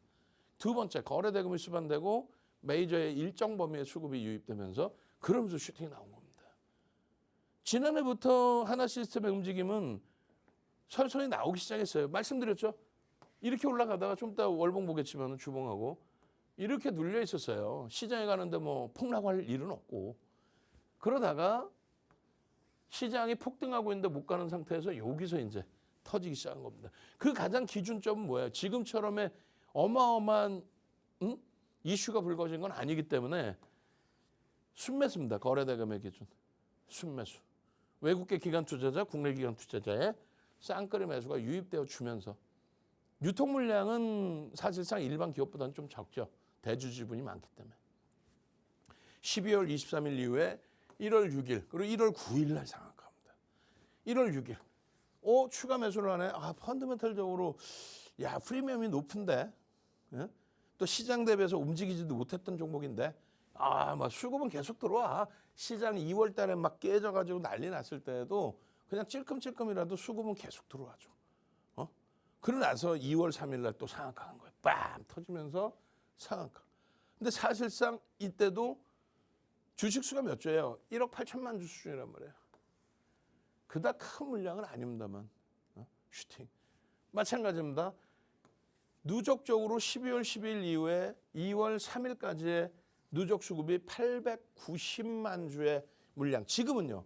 두 번째 거래대금이 수반되고 메이저의 일정 범위의 수급이 유입되면서 그러면서 슈팅이 나온 겁니다. 지난해부터 하나 시스템의 움직임은 서서히 나오기 시작했어요. 말씀드렸죠. 이렇게 올라가다가 좀 이따 월봉 보겠지만 주봉하고 이렇게 눌려 있었어요. 시장에 가는데 뭐 폭락할 일은 없고 그러다가 시장이 폭등하고 있는데 못 가는 상태에서 여기서 이제 터지기 시작한 겁니다. 그 가장 기준점은 뭐예요? 지금처럼의 어마어마한 이슈가 불거진 건 아니기 때문에 순매수입니다. 거래대금의 기준. 순매수. 외국계 기관 투자자, 국내 기관 투자자의 쌍끌이 매수가 유입되어 주면서 유통 물량은 사실상 일반 기업보다는 좀 적죠. 대주 지분이 많기 때문에. 12월 23일 이후에 1월 6일 그리고 1월 9일 날 상한가입니다. 1월 6일. 추가 매수를 하네. 펀더멘털적으로 프리미엄이 높은데 또 시장 대비해서 움직이지도 못했던 종목인데 막 수급은 계속 들어와. 시장 2월 달에 막 깨져가지고 난리 났을 때에도 그냥 찔끔찔끔이라도 수급은 계속 들어와줘. 그러고 나서 2월 3일 날 또 상한가 한 거예요. 빰 터지면서 상한가. 근데 사실상 이때도 주식 수가 몇 조예요? 1억 8천만 주 수준이란 말이에요. 그닥 큰 물량은 아닙니다만 슈팅. 마찬가지입니다. 누적적으로 12월 10일 이후에 2월 3일까지의 누적 수급이 890만 주의 물량. 지금은요.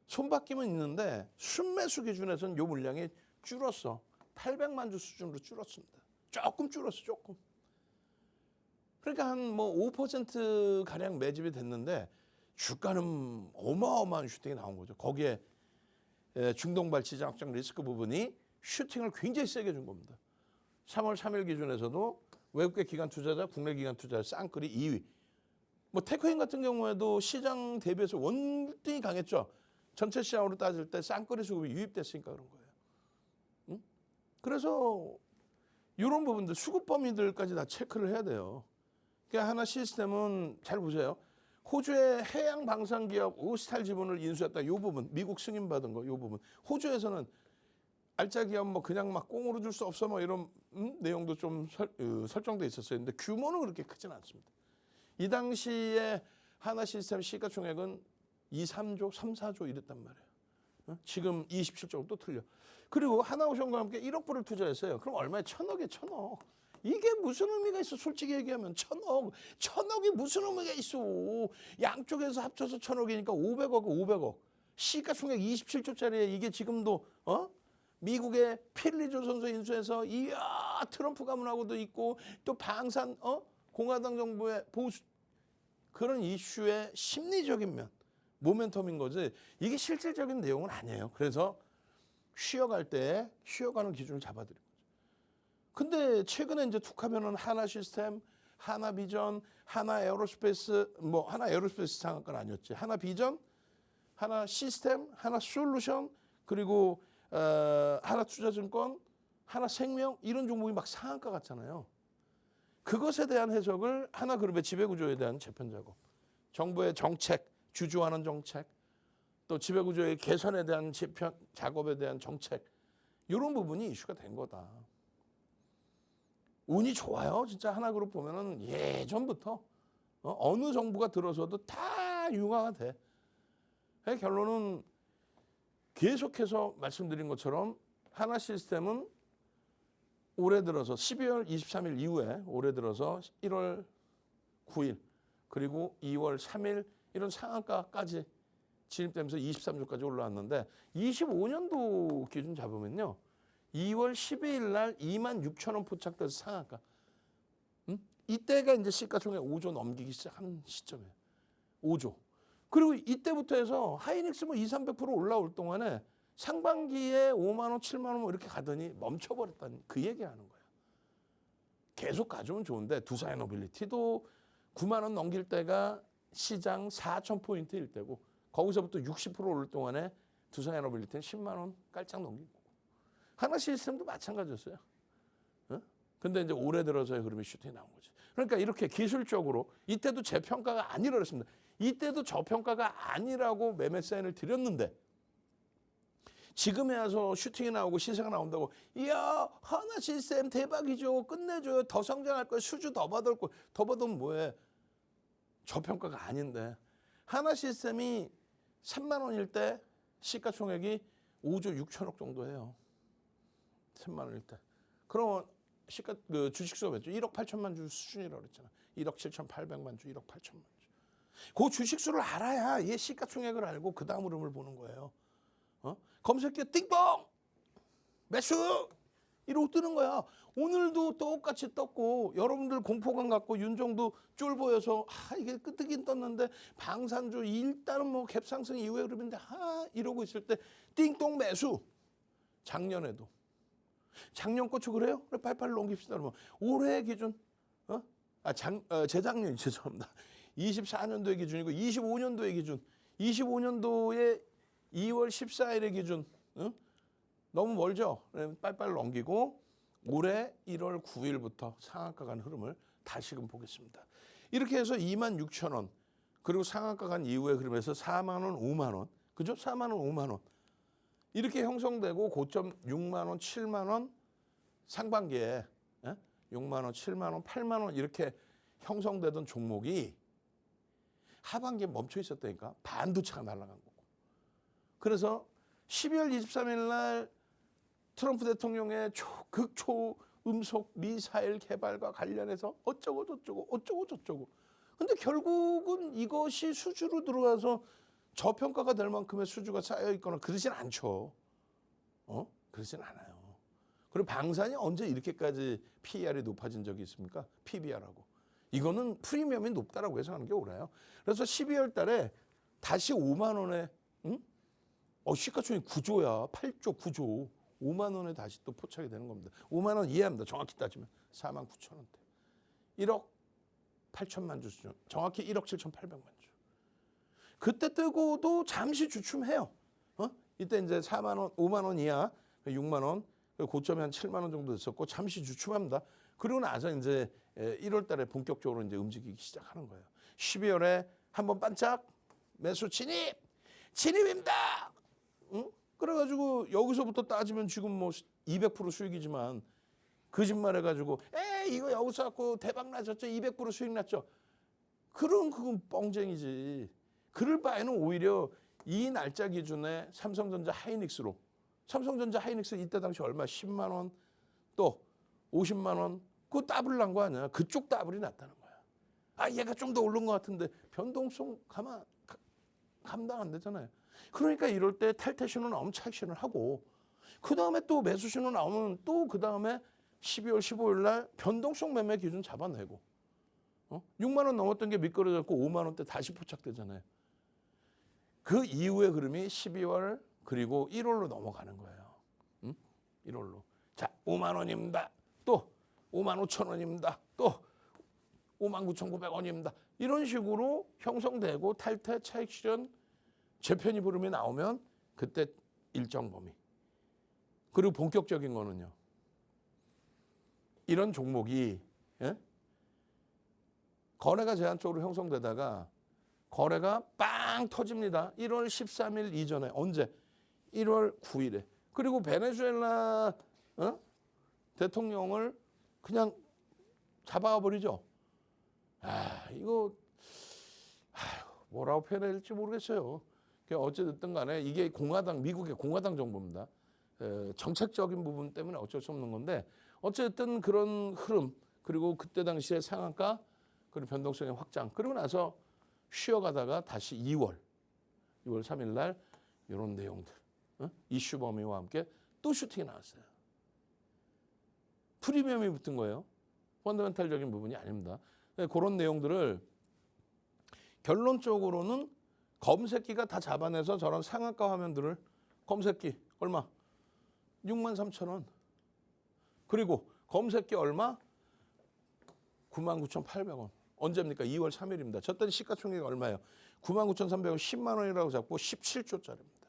손바뀜은 있는데 순매수 기준에서는 이 물량이 줄었어. 800만 주 수준으로 줄었습니다. 조금 줄었어. 조금. 그러니까 한 뭐 5% 가량 매집이 됐는데 주가는 어마어마한 슈팅이 나온 거죠. 거기에 중동발 지정 확장 리스크 부분이 슈팅을 굉장히 세게 준 겁니다. 3월 3일 기준에서도 외국계 기관 투자자, 국내 기관 투자자 쌍끌이 2위. 뭐 테크인 같은 경우에도 시장 대비해서 원등이 강했죠. 전체 시장으로 따질 때 쌍꺼리 수급이 유입됐으니까 그런 거예요. 응? 그래서 이런 부분들 수급 범위들까지 다 체크를 해야 돼요. 그러니까 하나 시스템은 잘 보세요. 호주의 해양 방산 기업 오스탈 지분을 인수했다. 이 부분 미국 승인받은 거 이 부분. 호주에서는 알짜 기업 뭐 그냥 막 꽁으로 줄 수 없어 뭐 이런 내용도 좀 설정돼 있었어요. 근데 규모는 그렇게 크진 않습니다. 이 당시에 하나 시스템 시가총액은 2, 3조, 3, 4조 이랬단 말이에요. 지금 27조로 또 틀려. 그리고 하나오션과 함께 1억 불을 투자했어요. 그럼 얼마에 1,000억에 1,000억. 이게 무슨 의미가 있어? 솔직히 얘기하면 1,000억. 1,000억이 무슨 의미가 있어? 양쪽에서 합쳐서 1,000억이니까 500억, 500억. 시가총액 27조짜리에 이게 지금도 미국의 필리조 선수 인수해서 이야 트럼프 가문하고도 있고 또 방산 공화당 정부의 보수 그런 이슈의 심리적인 면 모멘텀인 거지 이게 실질적인 내용은 아니에요. 그래서 쉬어갈 때 쉬어가는 기준을 잡아드린 거죠. 근데 최근에 이제 툭하면은 하나 시스템, 하나 비전, 하나 에어로스페이스 뭐 하나 에어로스페이스 상한가는 아니었지. 하나 비전, 하나 시스템, 하나 솔루션 그리고 하나 투자증권, 하나 생명 이런 종목이 막 상한가 같잖아요. 그것에 대한 해석을 하나그룹의 지배구조에 대한 재편 작업, 정부의 정책, 주주하는 정책, 또 지배구조의 개선에 대한 재편 작업에 대한 정책 이런 부분이 이슈가 된 거다. 운이 좋아요. 진짜 하나그룹 보면은 예전부터 어느 정부가 들어서도 다 융화가 돼. 결론은 계속해서 말씀드린 것처럼 하나 시스템은 올해 들어서 12월 23일 이후에 올해 들어서 1월 9일 그리고 2월 3일 이런 상한가까지 진입되면서 23주까지 올라왔는데 25년도 기준 잡으면요. 2월 12일 날 26,000원 포착돼서 상한가. 이때가 이제 시가총액 5조 넘기기 시작하는 시점이에요. 5조. 그리고 이때부터 해서 하이닉스 뭐 2, 300% 올라올 동안에 상반기에 5만 원, 7만 원 뭐 이렇게 가더니 멈춰버렸다는 그 얘기하는 거예요. 계속 가져오면 좋은데 두산에너빌리티도 9만 원 넘길 때가 시장 4,000포인트일 때고 거기서부터 60% 오를 동안에 두산에너빌리티는 10만 원 깔짝 넘기고 하나 시스템도 마찬가지였어요. 근데 이제 올해 들어서의 흐름이 슈팅이 나온 거지. 그러니까 이렇게 기술적으로 이때도 재평가가 아니라 그랬습니다. 이때도 저평가가 아니라고 매매 사인을 드렸는데 지금에 와서 슈팅이 나오고 시세가 나온다고 이야 하나 시스템 대박이죠. 끝내줘요. 더 성장할 거예요. 수주 더 받을 거예요. 더 받으면 뭐해. 저평가가 아닌데 하나 시스템이 3만 원일 때 시가총액이 5조 6천억 정도 해요. 3만 원일 때. 그러면 주식수가 몇 주? 1억 8천만 주 수준이라고 그랬잖아. 1억 7,800만 주, 1억 8천만 주. 그 주식수를 알아야 얘 시가총액을 알고 그 다음 흐름을 보는 거예요. 검색기에 띵동! 매수! 이러고 뜨는 거야. 오늘도 똑같이 떴고 여러분들 공포감 갖고 윤종도 쫄 보여서 이게 뜨긴 떴는데 방산주 일단은 뭐 갭상승 이후에 흐름인데 이러고 있을 때 띵동 매수. 작년에도. 작년 고추 그래요? 그래 빨리빨리 넘깁시다. 그러면 올해 기준 재작년 죄송합니다. 24년도의 기준이고 25년도의 기준. 25년도에 2월 14일의 기준. 너무 멀죠? 빨리빨리 넘기고 올해 1월 9일부터 상한가 간 흐름을 다시금 보겠습니다. 이렇게 해서 26,000원 그리고 상한가 간 이후의 흐름에서 4만 원, 5만 원. 그죠? 4만 원, 5만 원. 이렇게 형성되고 고점 6만 원, 7만 원 상반기에 6만 원, 7만 원, 8만 원 이렇게 형성되던 종목이 하반기에 멈춰 있었다니까. 반도 차가 날아간 거고. 그래서 12월 23일 날 트럼프 대통령의 극초음속 미사일 개발과 관련해서 어쩌고 저쩌고. 근데 결국은 이것이 수주로 들어와서 저평가가 될 만큼의 수주가 쌓여 있거나 그러진 않죠. 그러진 않아요. 그리고 방산이 언제 이렇게까지 PER이 높아진 적이 있습니까? PBR하고. 이거는 프리미엄이 높다라고 해석하는 게 옳아요. 그래서 12월 달에 다시 5만 원에 시가총액 9조야. 8조, 9조. 5만 원에 다시 또 포착이 되는 겁니다. 5만 원 이해합니다. 정확히 따지면 4만 9천 원대. 1억 8천만 주 수준. 정확히 1억 7,800만 주. 그때 뜨고도 잠시 주춤해요. 이때 이제 4만 원, 5만 원 이하, 6만 원, 고점이 한 7만 원 정도 됐었고 잠시 주춤합니다. 그리고 나서 이제 1월 달에 본격적으로 이제 움직이기 시작하는 거예요. 12월에 한번 반짝 매수 진입입니다. 응? 그래가지고 여기서부터 따지면 지금 뭐 200% 수익이지만 거짓말해가지고 이거 여기서 갖고 대박 나셨죠? 200% 수익 났죠? 그건 뻥쟁이지. 그럴 바에는 오히려 이 날짜 기준에 삼성전자 하이닉스로 삼성전자 하이닉스 이때 당시 얼마? 10만 원 또 50만 원 그거 더블 난 거 아니야? 그쪽 더블이 났다는 거야. 아 얘가 좀 더 오른 것 같은데 변동성 감당 안 되잖아요. 그러니까 이럴 때 탈퇴 신호 나오면 차익 신호를 하고 그 다음에 또 매수 신호 나오면 또 그 다음에 12월 15일 날 변동성 매매 기준 잡아내고 6만 원 넘었던 게 미끄러졌고 5만 원대 다시 포착되잖아요. 그 이후의 흐름이 12월 그리고 1월로 넘어가는 거예요. 1월로. 자, 5만 원입니다. 또 5만 5천 원입니다. 또 5만 9,900원입니다. 이런 식으로 형성되고 탈퇴, 차익 실현, 재편입 흐름이 나오면 그때 일정 범위. 그리고 본격적인 거는요. 이런 종목이 거래가 제한적으로 형성되다가 거래가 빵 터집니다. 1월 13일 이전에 언제? 1월 9일에. 그리고 베네수엘라 대통령을 그냥 잡아가 버리죠. 이거 뭐라고 표현해야 될지 모르겠어요. 어쨌든 간에 이게 미국의 공화당 정부입니다. 정책적인 부분 때문에 어쩔 수 없는 건데 어쨌든 그런 흐름 그리고 그때 당시에 상한가 그리고 변동성의 확장 그리고 나서 쉬어가다가 다시 2월 3일 날 이런 내용들 이슈 범위와 함께 또 슈팅이 나왔어요. 프리미엄이 붙은 거예요. 펀더멘탈적인 부분이 아닙니다. 그런 내용들을 결론적으로는 검색기가 다 잡아내서 저런 상한가 화면들을 검색기 얼마? 63,000원. 그리고 검색기 얼마? 99,800원. 언제입니까? 2월 3일입니다. 저 때는 시가총액이 얼마예요? 99,300원 10만 원이라고 잡고 17조짜리입니다.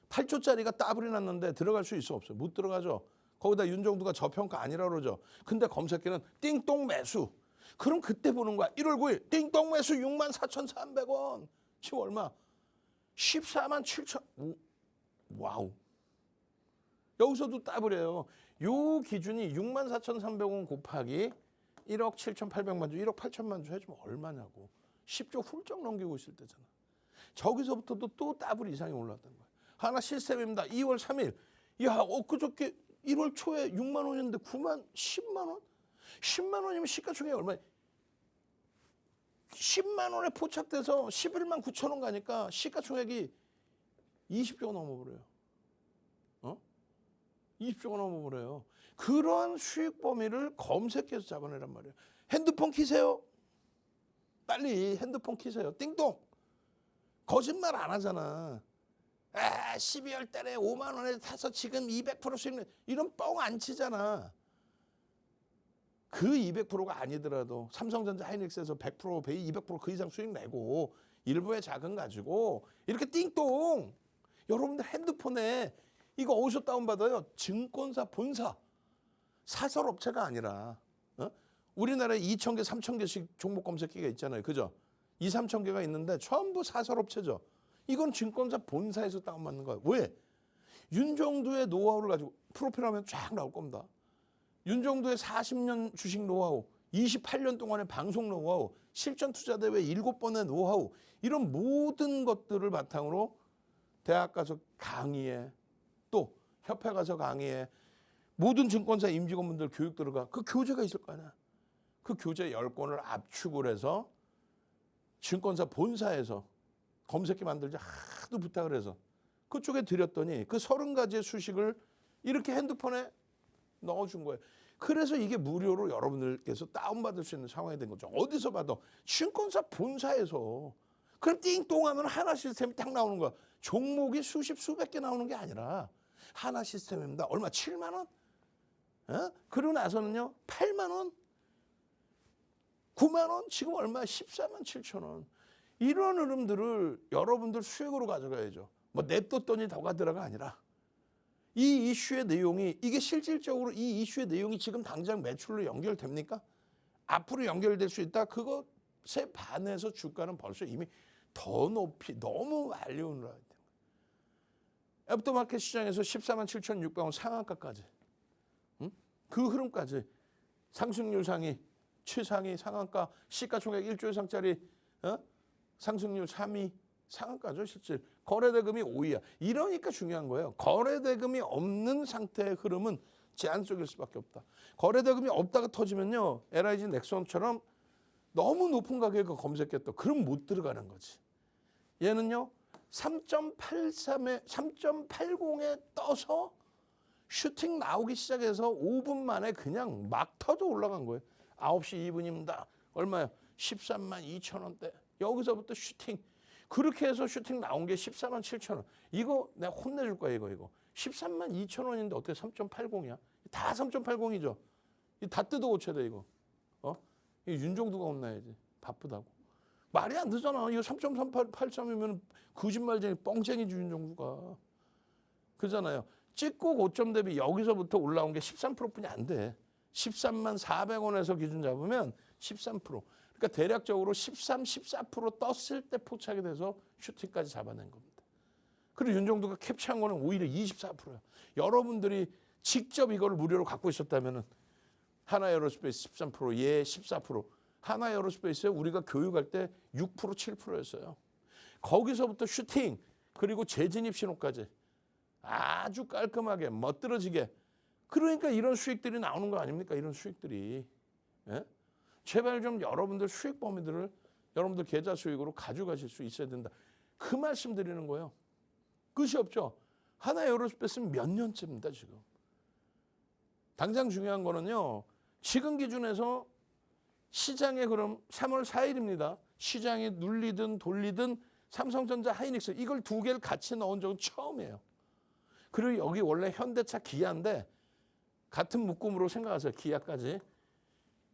8조짜리가 더블이 났는데 들어갈 수 있어 없어요? 못 들어가죠. 거기다 윤정두가 저평가 아니라고 그러죠. 근데 검색기는 띵똥 매수. 그럼 그때 보는 거야. 1월 9일 띵똥 매수 64,300원. 지금 얼마? 147,000. 와우. 여기서도 더블이에요. 요 기준이 64,300원 곱하기 1억 7,800만 주, 1억 8천만 주 해주면 얼마냐고. 10조 훌쩍 넘기고 있을 때잖아. 저기서부터도 또 더블 이상이 올랐던 거야. 하나 시스템입니다. 2월 3일. 야, 그저께 1월 초에 6만 원이었는데 10만 원? 10만 원이면 시가총액이 얼마야? 10만 원에 포착돼서 11만 9천 원 가니까 시가총액이 20조가 넘어버려요. 20조가 넘어버려요. 그런 수익 범위를 검색해서 잡아내란 말이에요. 핸드폰 키세요. 빨리 핸드폰 키세요. 띵동. 거짓말 안 하잖아. 12월 달에 5만 원에 타서 지금 200% 수익 내. 이런 뻥 안 치잖아. 그 200%가 아니더라도 삼성전자 하이닉스에서 100%, 200%그 이상 수익 내고 일부의 자금 가지고 이렇게 띵동. 여러분들 핸드폰에 이거 어디서 다운받아요? 증권사 본사. 사설업체가 아니라 우리나라에 2,000개, 3,000개씩 종목 검색기가 있잖아요. 그죠? 2, 3,000개가 있는데 전부 사설업체죠. 이건 증권사 본사에서 다운받는 거예요. 왜? 윤정두의 노하우를 가지고 프로필하면 쫙 나올 겁니다. 윤정두의 40년 주식 노하우, 28년 동안의 방송 노하우, 실전 투자 대회 7번의 노하우 이런 모든 것들을 바탕으로 대학 가서 강의에 또 협회 가서 강의에 모든 증권사 임직원분들 교육 들어가 그 교재가 있을 거 아니야. 그 교재 10권을 압축을 해서 증권사 본사에서 검색기 만들자 하도 부탁을 해서 그쪽에 드렸더니 그 30가지의 수식을 이렇게 핸드폰에 넣어준 거예요. 그래서 이게 무료로 여러분들께서 다운받을 수 있는 상황이 된 거죠. 어디서 봐도 증권사 본사에서. 그럼 띵동하면 하나 시스템이 딱 나오는 거야. 종목이 수십 수백 개 나오는 게 아니라 하나 시스템입니다. 얼마? 7만 원? 그러고 나서는요 8만 원? 9만 원? 지금 얼마? 14만 7천 원. 이런 흐름들을 여러분들 수익으로 가져가야죠. 뭐 냅뒀더니 더 가더라가 아니라 이 이슈의 내용이 이게 실질적으로 이 이슈의 내용이 지금 당장 매출로 연결됩니까? 앞으로 연결될 수 있다. 그것에 반해서 주가는 벌써 이미 더 높이 너무 많이 올라야 돼요. 애프터마켓 시장에서 14만 7,600원 상한가까지 그 흐름까지 상승률 상위, 최상위 상한가, 시가총액 1조 이상짜리 상승률 3위 상한가죠. 실질 거래대금이 5위야. 이러니까 중요한 거예요. 거래대금이 없는 상태의 흐름은 제한 속일 수밖에 없다. 거래대금이 없다가 터지면요, LIG 넥슨처럼 너무 높은 가격을 검색했다. 그럼 못 들어가는 거지. 얘는요 3.80에 떠서 슈팅 나오기 시작해서 5분 만에 그냥 막 터져 올라간 거예요. 9시 2분입니다. 얼마요? 13만 2천 원대. 여기서부터 슈팅. 그렇게 해서 슈팅 나온 게 14만 7천 원. 이거 내가 혼내줄 거야 이거. 13만 2천 원인데 어떻게 3.80이야? 다 3.80이죠. 다 뜯어 고쳐야 돼 이거. 이 윤종두가 혼나야지. 바쁘다고. 말이 안 되잖아. 이거 3.83이면 거짓말쟁이 뻥쟁이지 윤종두가. 그잖아요. 찍고 고점 대비 여기서부터 올라온 게 13%뿐이 안 돼. 13만 400원에서 기준 잡으면 13%. 그러니까 대략적으로 13, 14% 떴을 때 포착이 돼서 슈팅까지 잡아낸 겁니다. 그리고 윤종두가 캡처한 거는 오히려 24%야. 여러분들이 직접 이걸 무료로 갖고 있었다면은 하나에어로스페이스 13%, 얘 14%. 하나에어로스페이스에 우리가 교육할 때 6%, 7%였어요. 거기서부터 슈팅 그리고 재진입 신호까지 아주 깔끔하게 멋들어지게. 그러니까 이런 수익들이 나오는 거 아닙니까? 이런 수익들이. 예? 제발 좀 여러분들 수익 범위들을 여러분들 계좌 수익으로 가져가실 수 있어야 된다. 그 말씀 드리는 거예요. 끝이 없죠. 하나에어로스페이스는 몇 년째입니다 지금. 당장 중요한 거는요. 지금 기준에서 시장에 그럼 3월 4일입니다. 시장에 눌리든 돌리든 삼성전자, 하이닉스 이걸 두 개를 같이 넣은 적은 처음이에요. 그리고 여기 원래 현대차, 기아인데 같은 묶음으로 생각하세요. 기아까지.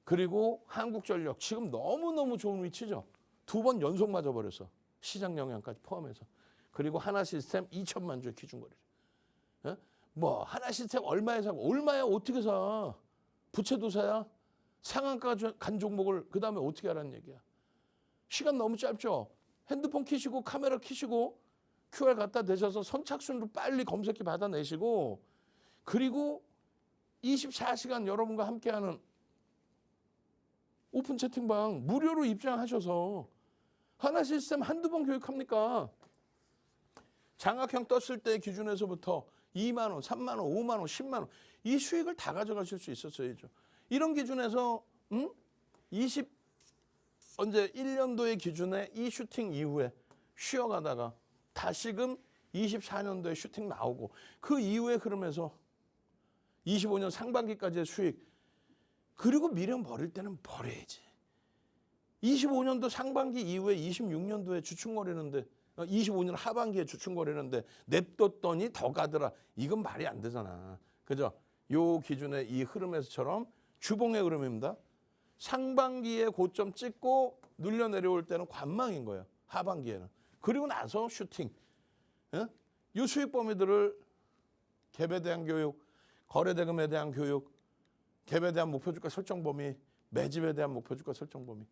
그리고 한국전력 지금 너무너무 좋은 위치죠. 2번 연속 맞아버려서 시장 영향까지 포함해서. 그리고 하나시스템 2천만 주의 기준거래죠. 뭐 하나시스템 얼마에 사고 얼마야 어떻게 사. 부채도사야. 상한가 간 종목을 그 다음에 어떻게 하라는 얘기야. 시간 너무 짧죠. 핸드폰 키시고 카메라 키시고 QR 갖다 대셔서 선착순으로 빨리 검색기 받아내시고 그리고 24시간 여러분과 함께하는 오픈 채팅방 무료로 입장하셔서 하나시스템 한두 번 교육합니까? 장학형 떴을 때 기준에서부터 2만 원, 3만 원, 5만 원, 10만 원 이 수익을 다 가져가실 수 있었어야죠. 이런 기준에서 언제 1년도의 기준에 이 슈팅 이후에 쉬어가다가 다시금 24년도에 슈팅 나오고 그 이후에 흐름에서 25년 상반기까지의 수익 그리고 미련 버릴 때는 버려야지. 25년도 상반기 이후에 26년도에 주춤거리는데 25년 하반기에 주춤거리는데 냅뒀더니 더 가더라. 이건 말이 안 되잖아. 그죠? 요 기준의 이 흐름에서처럼 주봉의 흐름입니다. 상반기에 고점 찍고 눌려 내려올 때는 관망인 거예요. 하반기에는. 그리고 나서 슈팅. 이 수익 범위들을 갭에 대한 교육, 거래대금에 대한 교육, 갭에 대한 목표주가 설정 범위, 매집에 대한 목표주가 설정 범위.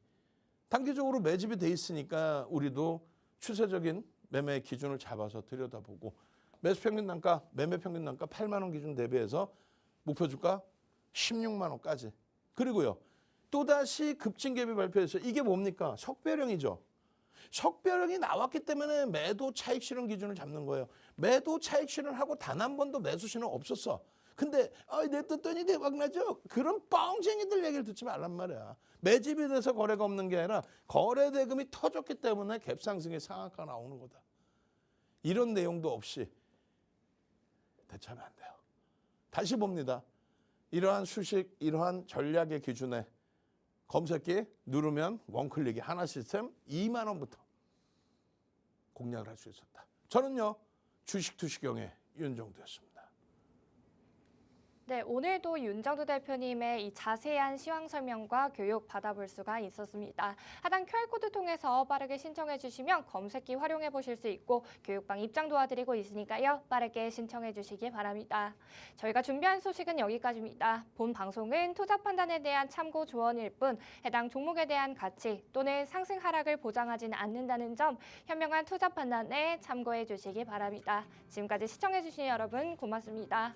단기적으로 매집이 돼 있으니까 우리도 추세적인 매매 기준을 잡아서 들여다보고 매수 평균 단가, 매매 평균 단가 8만 원 기준 대비해서 목표주가 16만 원까지. 그리고요. 또다시 급증갭이 발표해서 이게 뭡니까? 석배령이죠. 석배령이 나왔기 때문에 매도 차익 실현 기준을 잡는 거예요. 매도 차익 실현하고 단 한 번도 매수 신호 없었어. 근데 냅뒀더니 대박 나죠? 그런 뻥쟁이들 얘기를 듣지 말란 말이야. 매집이 돼서 거래가 없는 게 아니라 거래 대금이 터졌기 때문에 갭 상승의 상한가 나오는 거다. 이런 내용도 없이 대처하면 안 돼요. 다시 봅니다. 이러한 수식, 이러한 전략의 기준에 검색기 누르면 원클릭이 하나시스템 2만 원부터 공략을 할 수 있었다. 저는요. 주식 투시경의 윤정두였습니다. 네, 오늘도 윤정두 대표님의 이 자세한 시황 설명과 교육 받아볼 수가 있었습니다. 하단 QR코드 통해서 빠르게 신청해 주시면 검색기 활용해 보실 수 있고 교육방 입장 도와드리고 있으니까요. 빠르게 신청해 주시기 바랍니다. 저희가 준비한 소식은 여기까지입니다. 본 방송은 투자 판단에 대한 참고 조언일 뿐 해당 종목에 대한 가치 또는 상승 하락을 보장하지는 않는다는 점 현명한 투자 판단에 참고해 주시기 바랍니다. 지금까지 시청해 주신 여러분 고맙습니다.